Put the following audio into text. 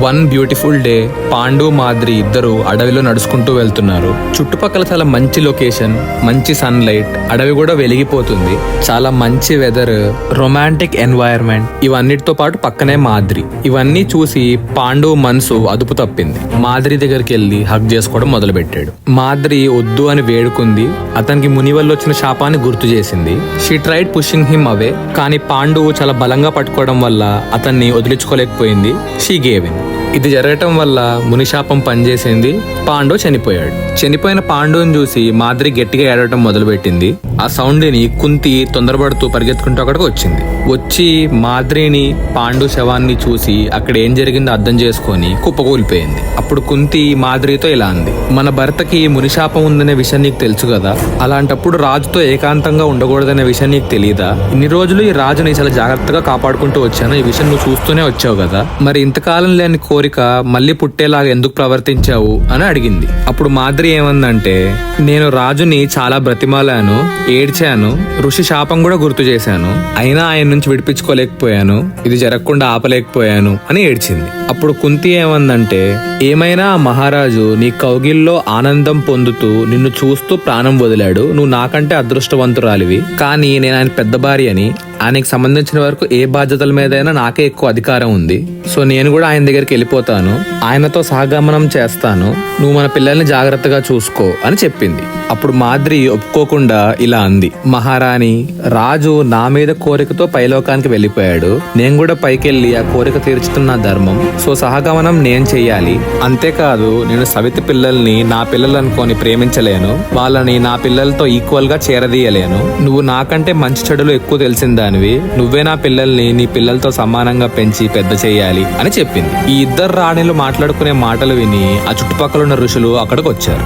One beautiful day Pandu మాద్రి ఇద్దరు అడవిలో నడుచుకుంటూ వెళ్తున్నారు. చుట్టుపక్కల చాలా మంచి లొకేషన్, మంచి సన్లైట్, అడవి కూడా వెలిగిపోతుంది, చాలా మంచి వెదర్, రొమాంటిక్ ఎన్వైరన్మెంట్, ఇవన్నిటితో పాటు పక్కనే మాద్రి. ఇవన్నీ చూసి పాండు మనసు అదుపు తప్పింది. మాద్రి దగ్గరికి వెళ్ళి హగ్ చేసుకోవడం మొదలు పెట్టాడు. మాద్రి వద్దు అని వేడుకుంది. అతనికి ముని వల్ల వచ్చిన శాపాన్ని గుర్తు చేసింది. She tried pushing him away, కానీ పాండు చాలా బలంగా పట్టుకోవడం వల్ల అతన్ని వదిలించుకోలేకపోయింది. She gave in. ఇది జరగటం వల్ల మునిశాపం పనిచేసింది. పాండు చనిపోయాడు. చనిపోయిన పాండుని చూసి మాద్రి గట్టిగా ఏడవటం మొదలుపెట్టింది. ఆ సౌండ్ ని కుంతి తొందరపడుతూ పరిగెత్తుకుంటూ అక్కడికి వచ్చింది. వచ్చి మాద్రిని, పాండు శవాన్ని చూసి అక్కడ ఏం జరిగిందో అర్థం చేసుకొని కుప్పకూలిపోయింది. అప్పుడు కుంతి మాద్రితో ఇలా అంది, మన భర్తకి మునిశాపం ఉందనే విషయం నీకు తెలుసు కదా, అలాంటప్పుడు రాజుతో ఏకాంతంగా ఉండకూడదనే విషయం నీకు తెలియదా? ఇన్ని రోజులు ఈ రాజుని చాలా జాగ్రత్తగా కాపాడుకుంటూ వచ్చాను, ఈ విషయం నువ్వు చూస్తూనే వచ్చావు కదా, మరి ఇంతకాలం లేని కోరిక మళ్ళీ పుట్టేలాగా ఎందుకు ప్రవర్తించావు అని అడిగింది. అప్పుడు మాద్రి ఏమందంటే, నేను రాజుని చాలా బ్రతిమాలాను, ఏడ్చాను, ఋషి శాపం కూడా గుర్తు చేశాను, అయినా ఆయన నుంచి విడిపించుకోలేకపోయాను, ఇది జరగకుండా ఆపలేకపోయాను అని ఏడ్చింది. అప్పుడు కుంతి ఏమందంటే, ఏమైనా మహారాజు నీ కౌగిల్లో ఆనందం పొందుతూ నిన్ను చూస్తూ ప్రాణం వదిలాడు, నువ్వు నాకంటే అదృష్టవంతురాలివి, కానీ నేను ఆయన పెద్ద భార్యని, ఆయనకి సంబంధించిన వరకు ఏ బాధ్యతల మీదైనా నాకే ఎక్కువ అధికారం ఉంది, సో నేను కూడా ఆయన దగ్గరికి వెళ్ళిపోతాను, ఆయనతో సహగమనం చేస్తాను, నువ్వు మన పిల్లల్ని జాగ్రత్తగా చూసుకో అని చెప్పింది. అప్పుడు మాద్రి ఒప్పుకోకుండా ఇలా అంది, మహారాణి, రాజు నా మీద కోరికతో పైలోకానికి వెళ్ళిపోయాడు, నేను కూడా పైకెళ్ళి ఆ కోరిక తీర్చుతున్న ధర్మం, సో సహగమనం నేను చెయ్యాలి, అంతేకాదు నేను సవితి పిల్లల్ని నా పిల్లలు అనుకొని ప్రేమించలేను, వాళ్ళని నా పిల్లలతో ఈక్వల్ గా చేరదీయలేను, నువ్వు నాకంటే మంచి చెడులు ఎక్కువ తెలిసిందానివి, నువ్వే నా పిల్లల్ని నీ పిల్లలతో సమానంగా పెంచి పెద్ద చేయాలి అని చెప్పింది. ఈ ఇద్దరు రాణిలు మాట్లాడుకునే మాటలు విని ఆ చుట్టుపక్కల ఉన్న ఋషులు అక్కడికి వచ్చారు.